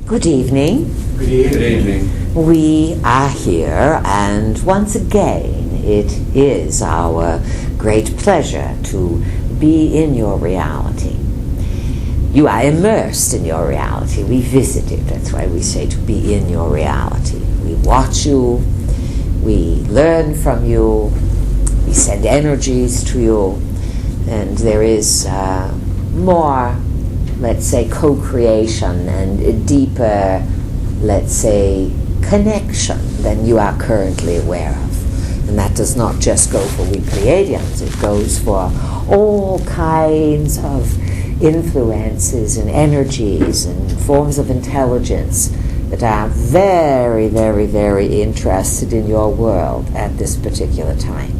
Good evening. Good evening. Good evening. We are here, and once again, it is our great pleasure to be in your reality. You are immersed in your reality. We visit it. That's why we say to be in your reality. We watch you. We learn from you. We send energies to you. And there is more, let's say, co-creation and a deeper, let's say, connection than you are currently aware of. And that does not just go for we Pleiadians, it goes for all kinds of influences and energies and forms of intelligence that are very, very, very interested in your world at this particular time.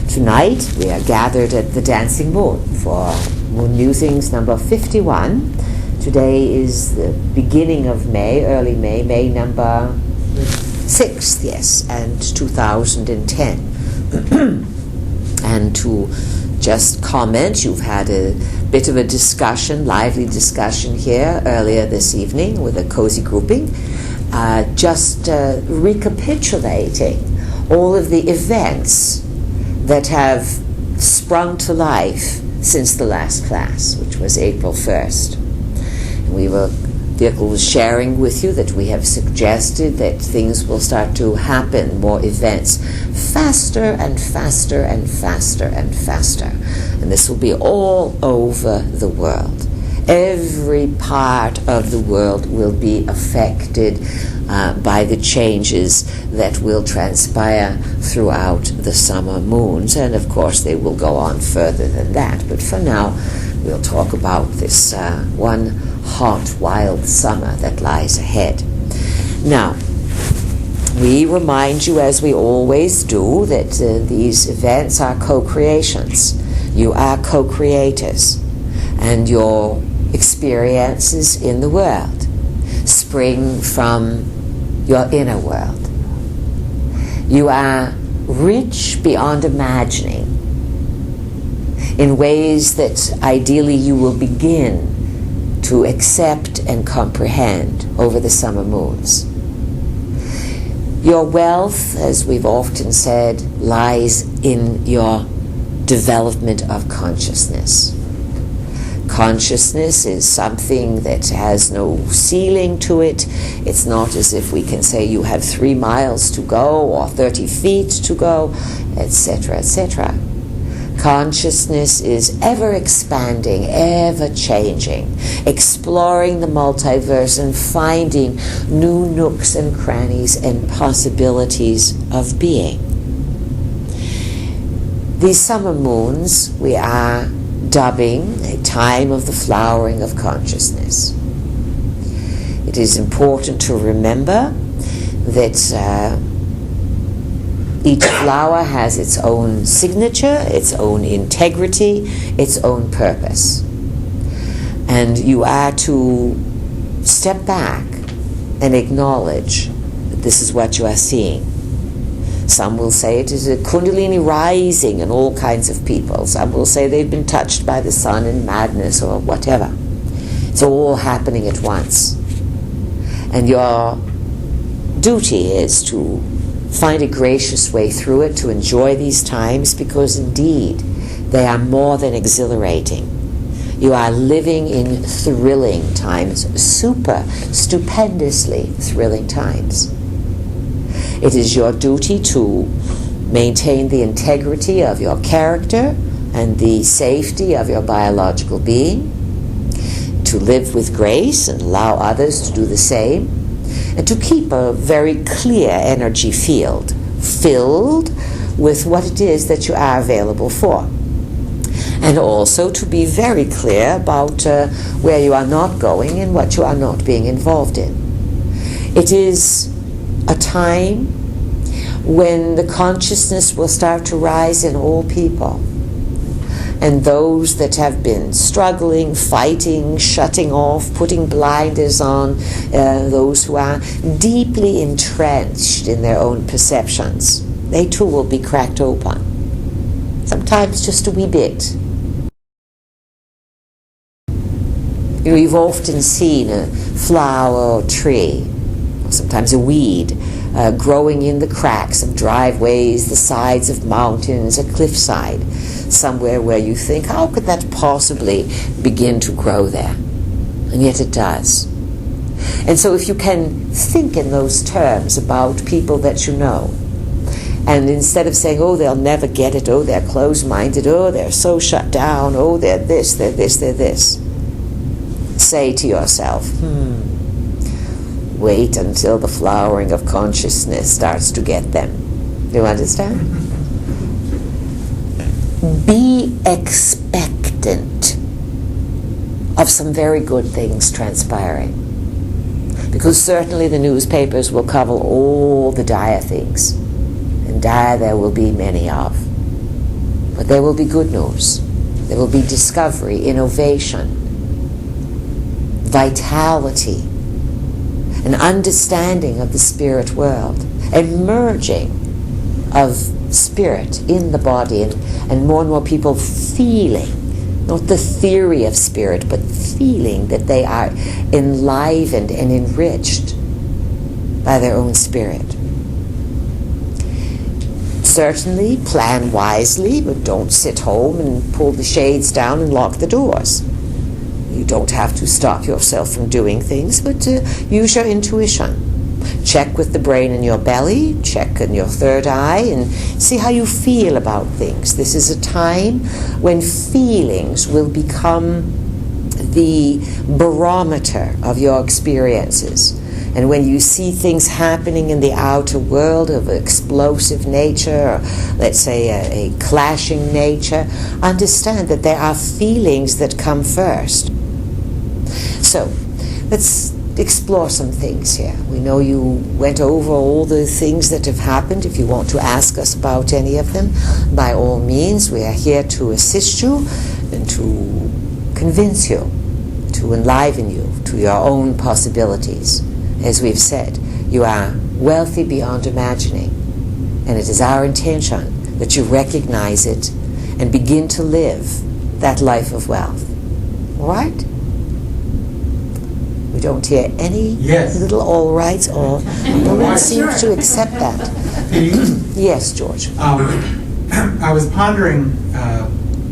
Tonight we are gathered at the Dancing Moon for Moon Musings number 51. Today is the beginning of May, early May, May number 6th, yes, and 2010. And to just comment, you've had a bit of a discussion, lively discussion here earlier this evening with a cozy grouping, just recapitulating all of the events that have sprung to life since the last class, which was April 1st. Dirk was sharing with you that we have suggested that things will start to happen, more events, faster and faster and faster and faster. And this will be all over the world. Every part of the world will be affected by the changes that will transpire throughout the summer moons. And of course they will go on further than that. But for now, we'll talk about this one hot, wild summer that lies ahead. Now, we remind you, as we always do, that these events are co-creations. You are co-creators, and your experiences in the world spring from your inner world. You are rich beyond imagining in ways that ideally you will begin to accept and comprehend over the summer moons. Your wealth, as we've often said, lies in your development of consciousness. Consciousness is something that has no ceiling to it. It's not as if we can say you have 3 miles to go or 30 feet to go, etc., etc. Consciousness is ever expanding, ever changing, exploring the multiverse and finding new nooks and crannies and possibilities of being. These summer moons we are dubbing a time of the flowering of consciousness. It is important to remember that each flower has its own signature, its own integrity, its own purpose. And you are to step back and acknowledge that this is what you are seeing. Some will say it is a Kundalini rising in all kinds of people. Some will say they've been touched by the sun in madness or whatever. It's all happening at once. And your duty is to find a gracious way through it, to enjoy these times, because indeed they are more than exhilarating. You are living in thrilling times, stupendously thrilling times. It is your duty to maintain the integrity of your character and the safety of your biological being, to live with grace and allow others to do the same, and to keep a very clear energy field filled with what it is that you are available for. And also to be very clear about where you are not going and what you are not being involved in. It is a time when the consciousness will start to rise in all people. And those that have been struggling, fighting, shutting off, putting blinders on, those who are deeply entrenched in their own perceptions, they too will be cracked open. Sometimes just a wee bit. You know, you've often seen a flower or tree, or sometimes a weed, growing in the cracks of driveways, the sides of mountains, a cliffside, somewhere where you think, how could that possibly begin to grow there? And yet it does. And so if you can think in those terms about people that you know, and instead of saying, oh, they'll never get it, oh, they're closed-minded, oh, they're so shut down, oh, they're this, they're this, they're this, say to yourself, wait until the flowering of consciousness starts to get them. Do you understand? Be expectant of some very good things transpiring. Because certainly the newspapers will cover all the dire things. And dire there will be many of. But there will be good news. There will be discovery, innovation, vitality, an understanding of the spirit world, a merging of spirit in the body, and more people feeling, not the theory of spirit, but feeling that they are enlivened and enriched by their own spirit. Certainly, plan wisely, but don't sit home and pull the shades down and lock the doors. You don't have to stop yourself from doing things, but use your intuition. Check with the brain in your belly, check in your third eye, and see how you feel about things. This is a time when feelings will become the barometer of your experiences. And when you see things happening in the outer world of explosive nature, or let's say a clashing nature, understand that there are feelings that come first. So, let's explore some things here. We know you went over all the things that have happened. If you want to ask us about any of them, by all means, we are here to assist you and to convince you, to enliven you to your own possibilities. As we've said, you are wealthy beyond imagining, and it is our intention that you recognize it and begin to live that life of wealth. All right? We don't hear any little all rights, or no one seems to accept that. Yes, George. I was pondering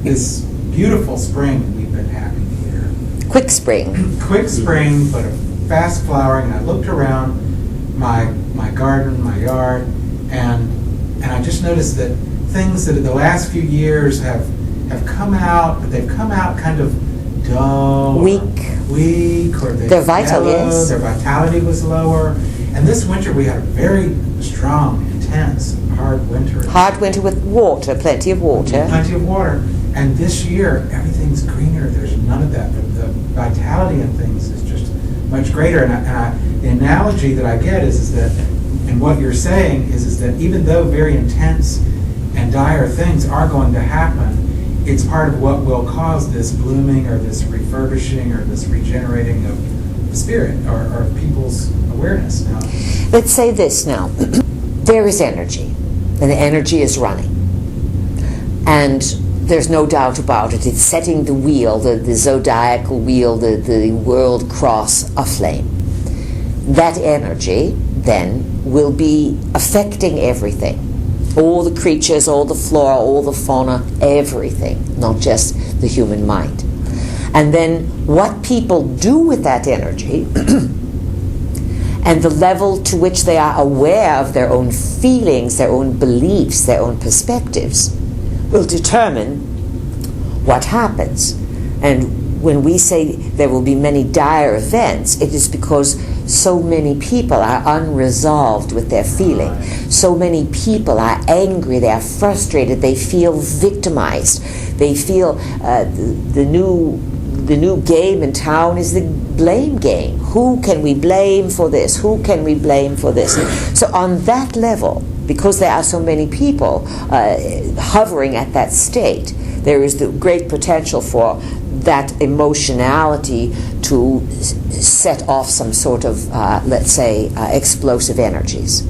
this beautiful spring we've been having here. Quick spring. Quick spring, but a fast flowering. And I looked around my garden, my yard, and I just noticed that things that in the last few years have come out, but they've come out kind of dull, weak, or they're vital, yes. Their vitality was lower. And this winter we had a very strong, intense, hard winter. Hard winter with water, plenty of water. Plenty of water. And this year everything's greener. There's none of that. The vitality in things is just much greater. And the analogy that I get is that, and what you're saying is that even though very intense and dire things are going to happen, it's part of what will cause this blooming or this refurbishing or this regenerating of the spirit or people's awareness now. Let's say this now. There is energy, and the energy is running. And there's no doubt about it. It's setting the wheel, the zodiacal wheel, the world cross aflame. That energy then will be affecting everything. All the creatures, all the flora, all the fauna, everything, not just the human mind. And then what people do with that energy and the level to which they are aware of their own feelings, their own beliefs, their own perspectives, will determine what happens. And when we say there will be many dire events, it is because so many people are unresolved with their feeling. So many people are angry, they are frustrated, they feel victimized. They feel the new game in town is the blame game. Who can we blame for this? Who can we blame for this? So on that level, because there are so many people hovering at that state, there is the great potential for that emotionality to set off some sort of, let's say, explosive energies.